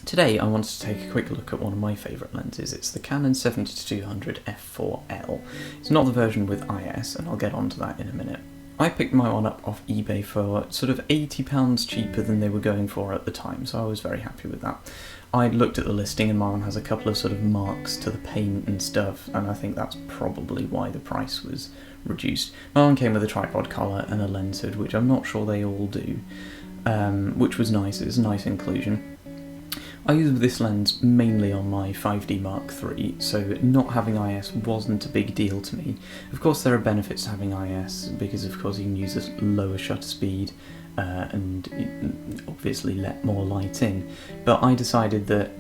Today I wanted to take a quick look at one of my favourite lenses. It's the Canon 70-200 f4L. It's not the version with IS, and I'll get onto that in a minute. I picked my one up off eBay for sort of £80 cheaper than they were going for at the time, so I was very happy with that. I looked at the listing and mine has a couple of sort of marks to the paint and stuff, and I think that's probably why the price was reduced. My one came with a tripod collar and a lens hood, which I'm not sure they all do, which was nice. It was a nice inclusion. I use this lens mainly on my 5D Mark III, so not having IS wasn't a big deal to me. Of course there are benefits to having IS, because of course you can use a lower shutter speed and obviously let more light in, but I decided that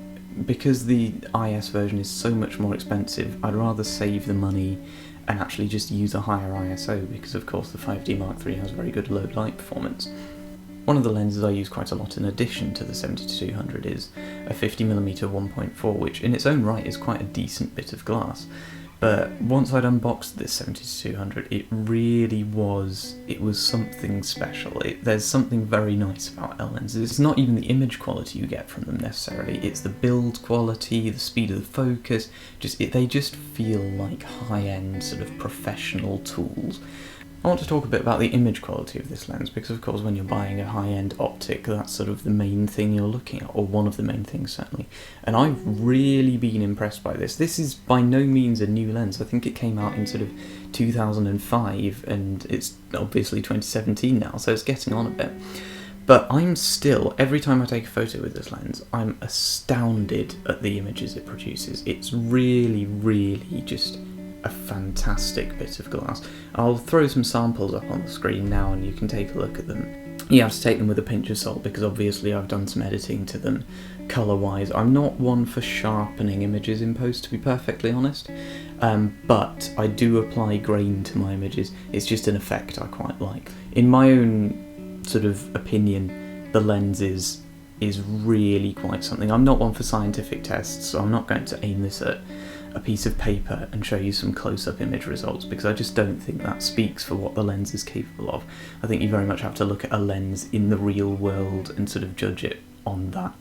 because the IS version is so much more expensive, I'd rather save the money and actually just use a higher ISO, because of course the 5D Mark III has very good low light performance. One of the lenses I use quite a lot in addition to the 70-200 is a 50mm 1.4, which in its own right is quite a decent bit of glass. But once I'd unboxed this 70-200, it was something special. There's something very nice about L lenses. It's not even the image quality you get from them necessarily, it's the build quality, the speed of the focus, they just feel like high-end sort of professional tools. I want to talk a bit about the image quality of this lens, because of course when you're buying a high-end optic, that's sort of the main thing you're looking at, or one of the main things certainly. And I've really been impressed by this. This is by no means a new lens. I think it came out in sort of 2005, and it's obviously 2017 now, so it's getting on a bit. But I'm still, every time I take a photo with this lens, I'm astounded at the images it produces. It's really, really just a fantastic bit of glass. I'll throw some samples up on the screen now and you can take a look at them. You have to take them with a pinch of salt, because obviously I've done some editing to them colour-wise. I'm not one for sharpening images in post, to be perfectly honest, but I do apply grain to my images. It's just an effect I quite like. In my own sort of opinion, the lens is really quite something. I'm not one for scientific tests, so I'm not going to aim this at a piece of paper and show you some close-up image results, because I just don't think that speaks for what the lens is capable of. I think you very much have to look at a lens in the real world and sort of judge it on that.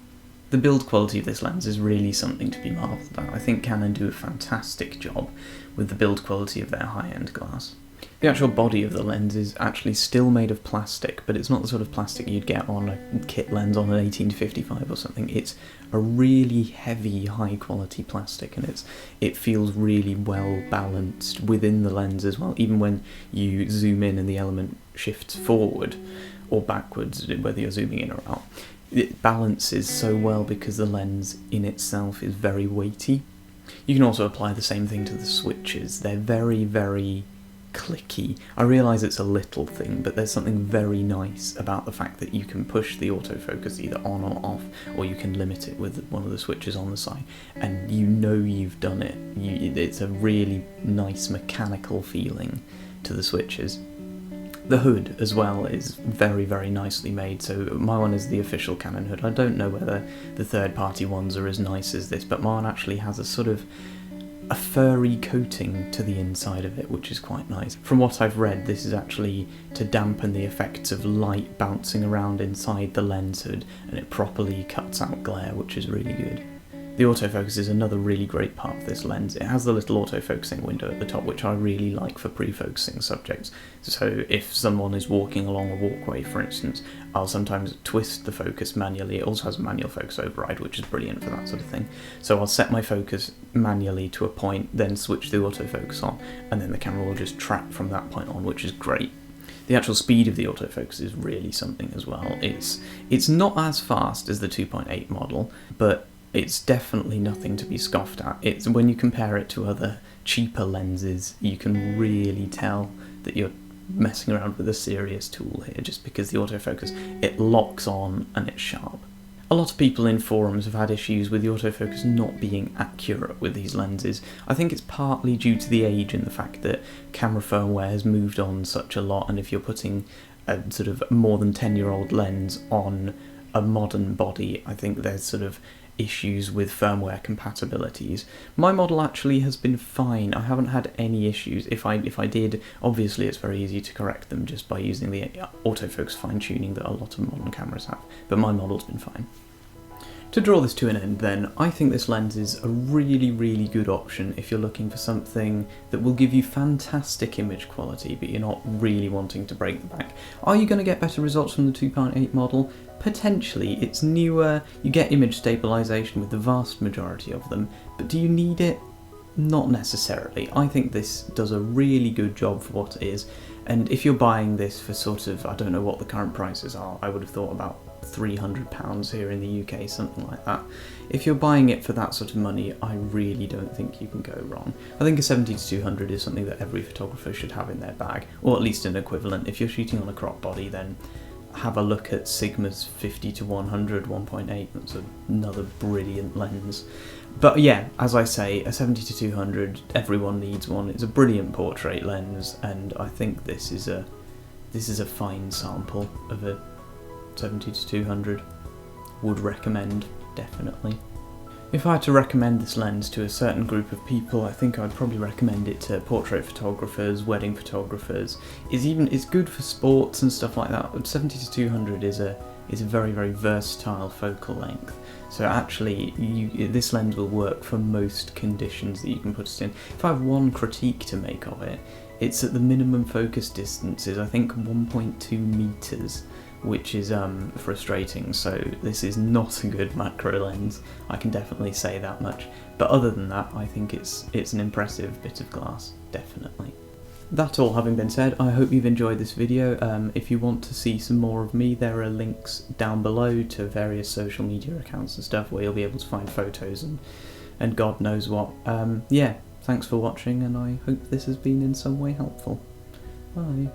The build quality of this lens is really something to be marvelled at. I think Canon do a fantastic job with the build quality of their high-end glass. The actual body of the lens is actually still made of plastic, but it's not the sort of plastic you'd get on a kit lens on an 18-55 or something. It's a really heavy, high-quality plastic, and it feels really well balanced within the lens as well. Even when you zoom in and the element shifts forward or backwards, whether you're zooming in or out, it balances so well because the lens in itself is very weighty. You can also apply the same thing to the switches. They're very, very clicky. I realise it's a little thing, but there's something very nice about the fact that you can push the autofocus either on or off, or you can limit it with one of the switches on the side, and you know you've done it. It's a really nice mechanical feeling to the switches. The hood as well is very, very nicely made, so my one is the official Canon hood. I don't know whether the third-party ones are as nice as this, but mine actually has a sort of a furry coating to the inside of it, which is quite nice. From what I've read, this is actually to dampen the effects of light bouncing around inside the lens hood, and it properly cuts out glare, which is really good. The autofocus is another really great part of this lens. It has the little autofocusing window at the top, which I really like for pre-focusing subjects. So if someone is walking along a walkway, for instance, I'll sometimes twist the focus manually. It also has a manual focus override, which is brilliant for that sort of thing. So I'll set my focus manually to a point, then switch the autofocus on, and then the camera will just track from that point on, which is great. The actual speed of the autofocus is really something as well. It's not as fast as the 2.8 model, but it's definitely nothing to be scoffed at. It's when you compare it to other cheaper lenses, you can really tell that you're messing around with a serious tool here, just because the autofocus, it locks on and it's sharp. A lot of people in forums have had issues with the autofocus not being accurate with these lenses. I think it's partly due to the age and the fact that camera firmware has moved on such a lot, and if you're putting a sort of more than 10-year-old lens on a modern body, I think there's sort of issues with firmware compatibilities. My model actually has been fine. I haven't had any issues. If I did, obviously it's very easy to correct them just by using the autofocus fine-tuning that a lot of modern cameras have, but my model's been fine. To draw this to an end then, I think this lens is a really, really good option if you're looking for something that will give you fantastic image quality, but you're not really wanting to break the bank. Are you going to get better results from the 2.8 model? Potentially. It's newer, you get image stabilisation with the vast majority of them, but do you need it? Not necessarily. I think this does a really good job for what it is, and if you're buying this for sort of, I don't know what the current prices are, I would have thought about £300 here in the UK, something like that. If you're buying it for that sort of money, I really don't think you can go wrong. I think a 70-200 is something that every photographer should have in their bag, or at least an equivalent. If you're shooting on a crop body, then have a look at Sigma's 50-100 1.8, that's another brilliant lens. But yeah, as I say, a 70-200, everyone needs one. It's a brilliant portrait lens, and I think this is a fine sample of a 70-200. Would recommend, definitely. If I had to recommend this lens to a certain group of people, I think I'd probably recommend it to portrait photographers, wedding photographers. It's good for sports and stuff like that. 70-200 is a very, very versatile focal length. So actually, this lens will work for most conditions that you can put it in. If I have one critique to make of it, it's that the minimum focus distance is, I think, 1.2 meters, which is frustrating. So this is not a good macro lens, I can definitely say that much. But other than that, I think it's an impressive bit of glass, definitely. That all having been said, I hope you've enjoyed this video. If you want to see some more of me, there are links down below to various social media accounts and stuff where you'll be able to find photos and God knows what. Yeah, thanks for watching, and I hope this has been in some way helpful. Bye.